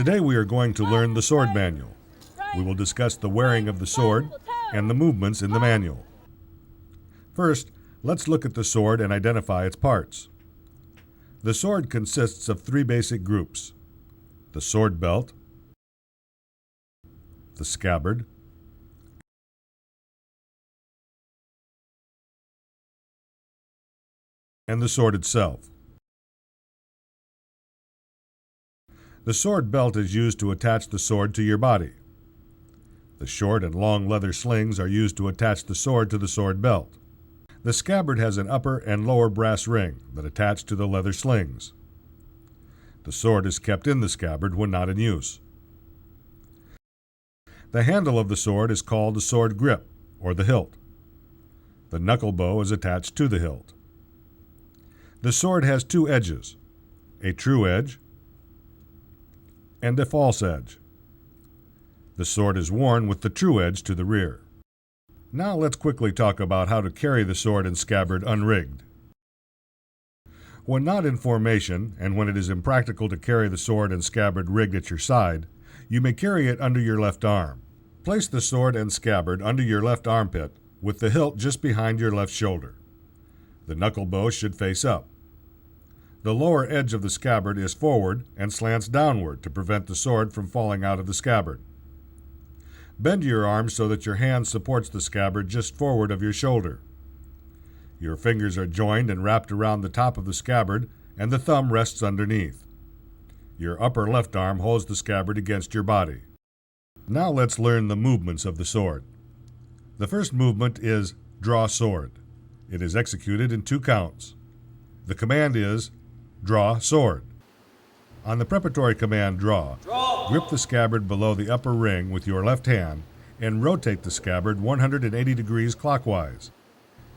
Today we are going to learn the sword manual. We will discuss the wearing of the sword and the movements in the manual. First, let's look at the sword and identify its parts. The sword consists of three basic groups: the sword belt, the scabbard, and the sword itself. The sword belt is used to attach the sword to your body. The short and long leather slings are used to attach the sword to the sword belt. The scabbard has an upper and lower brass ring that attach to the leather slings. The sword is kept in the scabbard when not in use. The handle of the sword is called the sword grip, or the hilt. The knuckle bow is attached to the hilt. The sword has two edges, a true edge and a false edge. The sword is worn with the true edge to the rear. Now let's quickly talk about how to carry the sword and scabbard unrigged. When not in formation, and when it is impractical to carry the sword and scabbard rigged at your side, you may carry it under your left arm. Place the sword and scabbard under your left armpit with the hilt just behind your left shoulder. The knuckle bow should face up. The lower edge of the scabbard is forward and slants downward to prevent the sword from falling out of the scabbard. Bend your arm so that your hand supports the scabbard just forward of your shoulder. Your fingers are joined and wrapped around the top of the scabbard, and the thumb rests underneath. Your upper left arm holds the scabbard against your body. Now let's learn the movements of the sword. The first movement is draw sword. It is executed in 2 counts. The command is draw sword. On the preparatory command draw, grip the scabbard below the upper ring with your left hand and rotate the scabbard 180 degrees clockwise.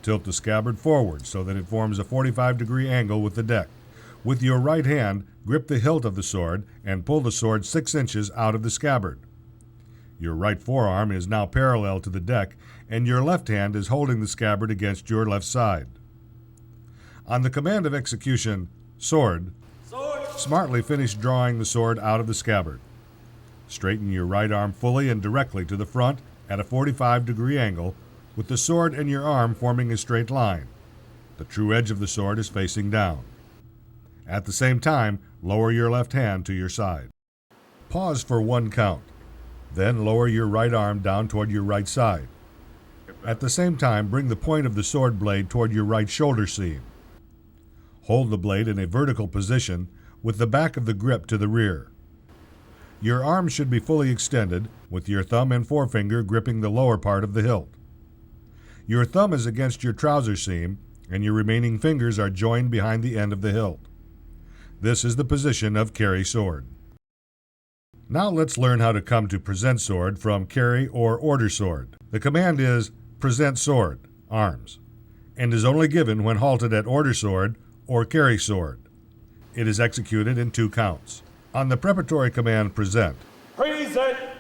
Tilt the scabbard forward so that it forms a 45-degree angle with the deck. With your right hand, grip the hilt of the sword and pull the sword 6 inches out of the scabbard. Your right forearm is now parallel to the deck, and your left hand is holding the scabbard against your left side. On the command of execution, sword, smartly finish drawing the sword out of the scabbard. Straighten your right arm fully and directly to the front at a 45-degree angle, with the sword and your arm forming a straight line. The true edge of the sword is facing down. At the same time, lower your left hand to your side. Pause for 1 count. Then lower your right arm down toward your right side. At the same time, bring the point of the sword blade toward your right shoulder seam. Hold the blade in a vertical position with the back of the grip to the rear. Your arm should be fully extended, with your thumb and forefinger gripping the lower part of the hilt. Your thumb is against your trouser seam, and your remaining fingers are joined behind the end of the hilt. This is the position of carry sword. Now let's learn how to come to present sword from carry or order sword. The command is present sword, arms, and is only given when halted at order sword or carry sword. It is executed in 2 counts. On the preparatory command present,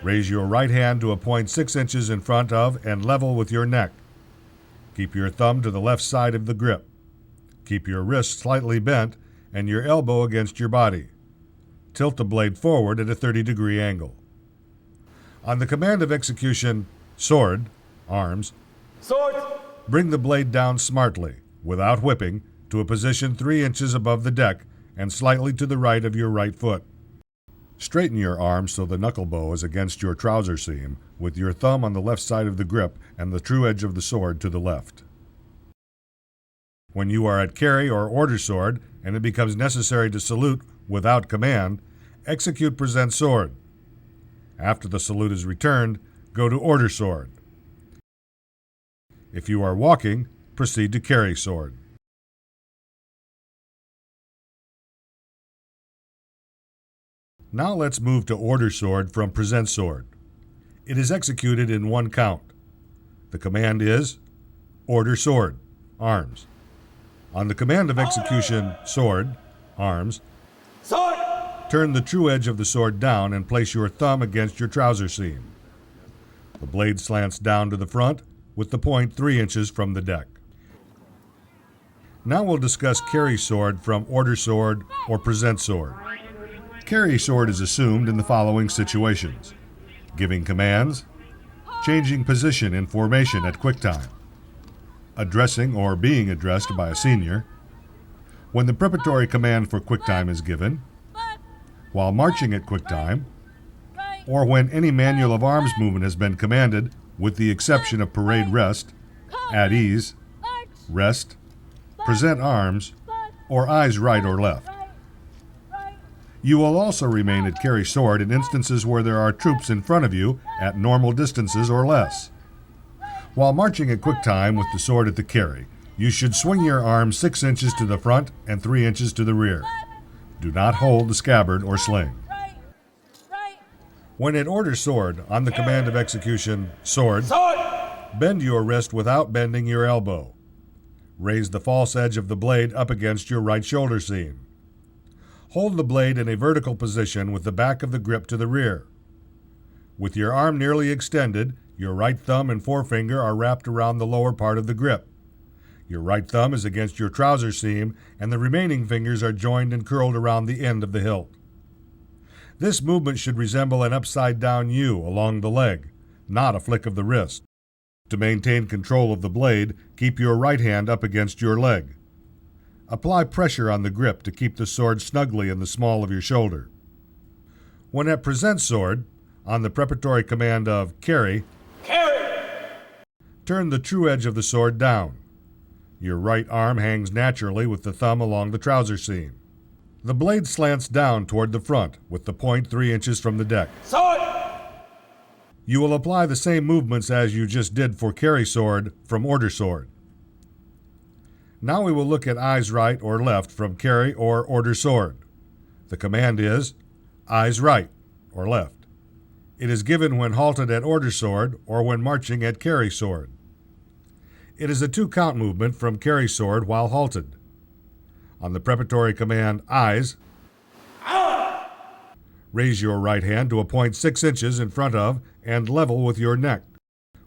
raise your right hand to a point 6 inches in front of and level with your neck. Keep your thumb to the left side of the grip. Keep your wrist slightly bent and your elbow against your body. Tilt the blade forward at a 30-degree angle. On the command of execution, sword, arms, bring the blade down smartly, without whipping, to a position 3 inches above the deck and slightly to the right of your right foot. Straighten your arm so the knuckle bow is against your trouser seam, with your thumb on the left side of the grip and the true edge of the sword to the left. When you are at carry or order sword and it becomes necessary to salute without command, execute present sword. After the salute is returned, go to order sword. If you are walking, proceed to carry sword. Now let's move to order sword from present sword. It is executed in 1 count. The command is order sword, arms. On the command of execution, sword, arms, turn the true edge of the sword down and place your thumb against your trouser seam. The blade slants down to the front with the point 3 inches from the deck. Now we'll discuss carry sword from order sword or present sword. Carry sword is assumed in the following situations: giving commands, changing position in formation at quick time, addressing or being addressed by a senior, when the preparatory command for quick time is given, while marching at quick time, or when any manual of arms movement has been commanded, with the exception of parade rest, at ease, rest, present arms, or eyes right or left. You will also remain at carry sword in instances where there are troops in front of you at normal distances or less. While marching at quick time with the sword at the carry, you should swing your arm 6 inches to the front and 3 inches to the rear. Do not hold the scabbard or sling. When at order sword, on the command of execution, sword, bend your wrist without bending your elbow. Raise the false edge of the blade up against your right shoulder seam. Hold the blade in a vertical position with the back of the grip to the rear. With your arm nearly extended, your right thumb and forefinger are wrapped around the lower part of the grip. Your right thumb is against your trouser seam, and the remaining fingers are joined and curled around the end of the hilt. This movement should resemble an upside-down U along the leg, not a flick of the wrist. To maintain control of the blade, keep your right hand up against your leg. Apply pressure on the grip to keep the sword snugly in the small of your shoulder. When at present sword, on the preparatory command of carry, turn the true edge of the sword down. Your right arm hangs naturally with the thumb along the trouser seam. The blade slants down toward the front with the point 3 inches from the deck. Sword! You will apply the same movements as you just did for carry sword from order sword. Now we will look at eyes right or left from carry or order sword. The command is eyes right or left. It is given when halted at order sword or when marching at carry sword. It is a 2-count movement from carry sword while halted. On the preparatory command eyes, raise your right hand to a point 6 inches in front of and level with your neck.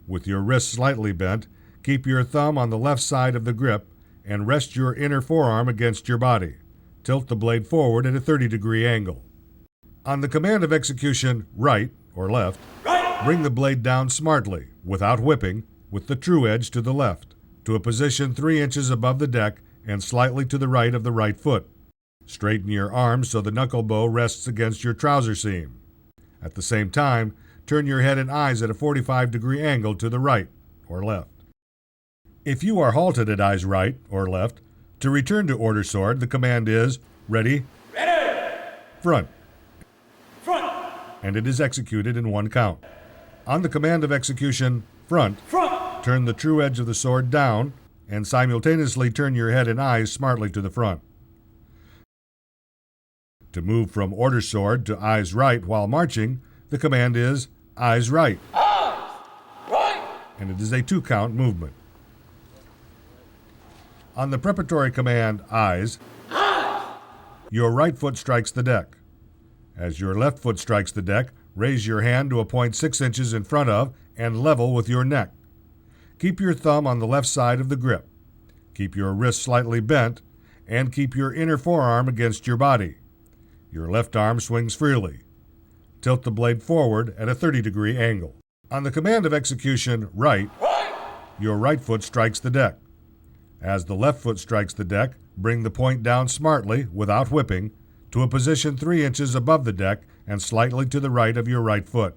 With your wrist slightly bent, keep your thumb on the left side of the grip and rest your inner forearm against your body. Tilt the blade forward at a 30-degree angle. On the command of execution, right or left, bring the blade down smartly, without whipping, with the true edge to the left, to a position 3 inches above the deck and slightly to the right of the right foot. Straighten your arm so the knuckle bow rests against your trouser seam. At the same time, turn your head and eyes at a 45-degree angle to the right or left. If you are halted at eyes right or left, to return to order sword, the command is ready, front, and it is executed in 1 count. On the command of execution, front, turn the true edge of the sword down and simultaneously turn your head and eyes smartly to the front. To move from order sword to eyes right while marching, the command is eyes right, and it is a 2-count movement. On the preparatory command eyes, your right foot strikes the deck. As your left foot strikes the deck, raise your hand to a point 6 inches in front of and level with your neck. Keep your thumb on the left side of the grip. Keep your wrist slightly bent, and keep your inner forearm against your body. Your left arm swings freely. Tilt the blade forward at a 30-degree angle. On the command of execution, right, your right foot strikes the deck. As the left foot strikes the deck, bring the point down smartly, without whipping, to a position 3 inches above the deck and slightly to the right of your right foot.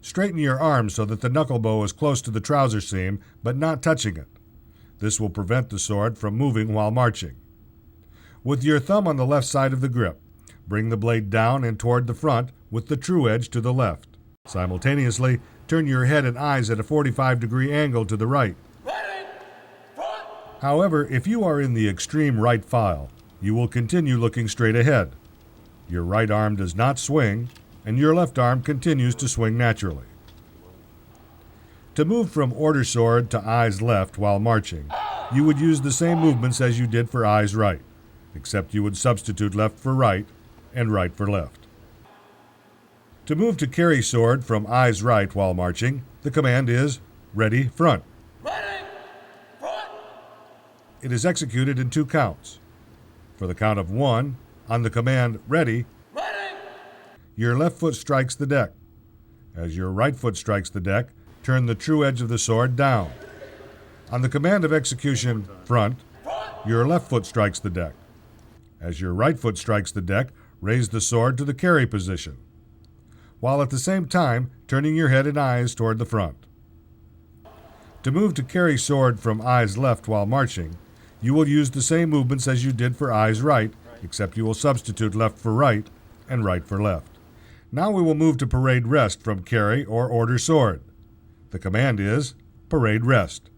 Straighten your arm so that the knuckle bow is close to the trouser seam, but not touching it. This will prevent the sword from moving while marching. With your thumb on the left side of the grip, bring the blade down and toward the front with the true edge to the left. Simultaneously, turn your head and eyes at a 45-degree angle to the right. However, if you are in the extreme right file, you will continue looking straight ahead. Your right arm does not swing, and your left arm continues to swing naturally. To move from order sword to eyes left while marching, you would use the same movements as you did for eyes right, except you would substitute left for right and right for left. To move to carry sword from eyes right while marching, the command is ready, front. It is executed in 2 counts. For the count of 1, on the command ready, your left foot strikes the deck. As your right foot strikes the deck, turn the true edge of the sword down. On the command of execution front, your left foot strikes the deck. As your right foot strikes the deck, raise the sword to the carry position, while at the same time turning your head and eyes toward the front. To move to carry sword from eyes left while marching, you will use the same movements as you did for eyes right, except you will substitute left for right and right for left. Now we will move to parade rest from carry or order sword. The command is parade rest.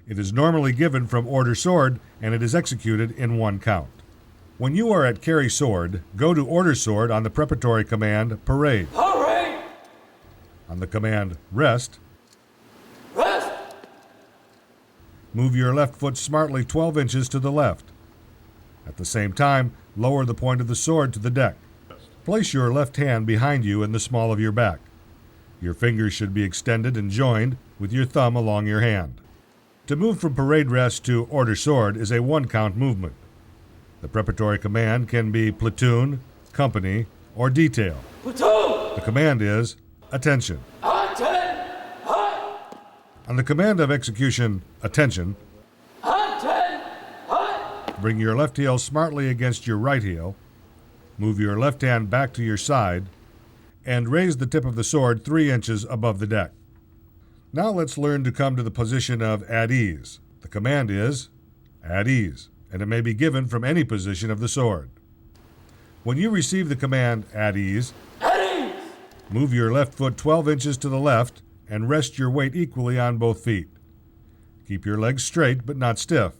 It is normally given from order sword and it is executed in one count. When you are at carry sword, go to order sword on the preparatory command parade. Parade! On the command rest, Rest! move your left foot smartly 12 inches to the left. At the same time, lower the point of the sword to the deck. Place your left hand behind you in the small of your back. Your fingers should be extended and joined with your thumb along your hand. To move from parade rest to order sword is a one-count movement. The preparatory command can be platoon, company, or detail. Platoon! The command is attention. Atten! Hut! On the command of execution, attention, Atten! Hut! bring your left heel smartly against your right heel, move your left hand back to your side, and raise the tip of the sword 3 inches above the deck. Now let's learn to come to the position of at ease. The command is at ease, and it may be given from any position of the sword. When you receive the command at ease, move your left foot 12 inches to the left and rest your weight equally on both feet. Keep your legs straight but not stiff.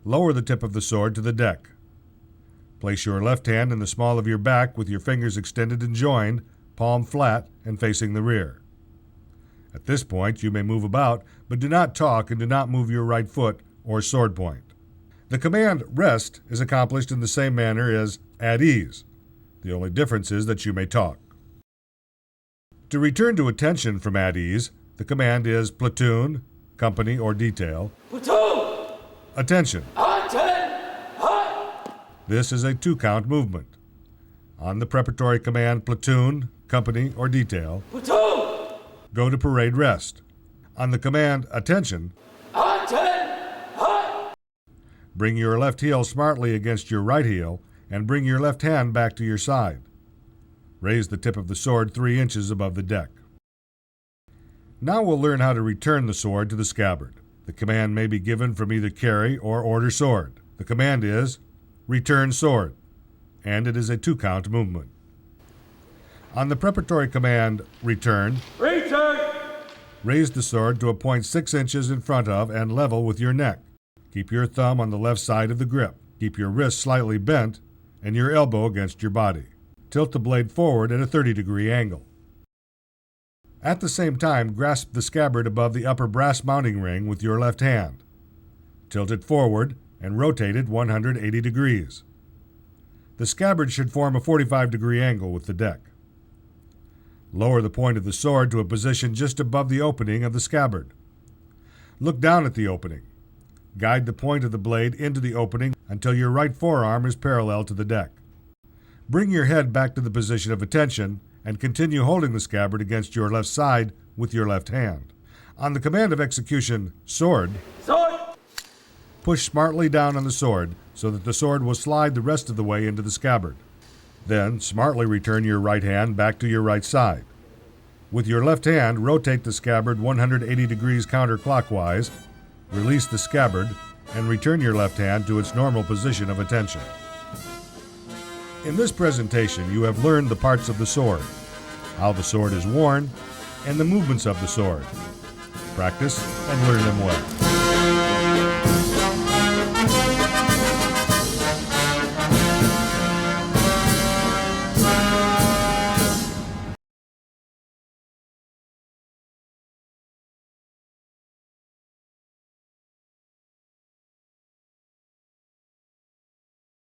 Lower the tip of the sword to the deck. Place your left hand in the small of your back with your fingers extended and joined, palm flat and facing the rear. At this point, you may move about, but do not talk and do not move your right foot or sword point. The command rest is accomplished in the same manner as at ease. The only difference is that you may talk. To return to attention from at ease, the command is platoon, company, or detail. Platoon! Attention. Atten! Hut! This is a 2-count movement. On the preparatory command platoon, company, or detail, Platoon! go to parade rest. On the command attention, Atten! Hut! bring your left heel smartly against your right heel and bring your left hand back to your side. Raise the tip of the sword 3 inches above the deck. Now we'll learn how to return the sword to the scabbard. The command may be given from either carry or order sword. The command is return sword, and it is a 2-count movement. On the preparatory command return, raise the sword to a point 6 inches in front of and level with your neck. Keep your thumb on the left side of the grip. Keep your wrist slightly bent and your elbow against your body. Tilt the blade forward at a 30-degree angle. At the same time, grasp the scabbard above the upper brass mounting ring with your left hand. Tilt it forward and rotate it 180 degrees. The scabbard should form a 45-degree angle with the deck. Lower the point of the sword to a position just above the opening of the scabbard. Look down at the opening. Guide the point of the blade into the opening until your right forearm is parallel to the deck. Bring your head back to the position of attention and continue holding the scabbard against your left side with your left hand. On the command of execution, sword, push smartly down on the sword so that the sword will slide the rest of the way into the scabbard. Then, smartly return your right hand back to your right side. With your left hand, rotate the scabbard 180 degrees counterclockwise, release the scabbard, and return your left hand to its normal position of attention. In this presentation, you have learned the parts of the sword, how the sword is worn, and the movements of the sword. Practice and learn them well.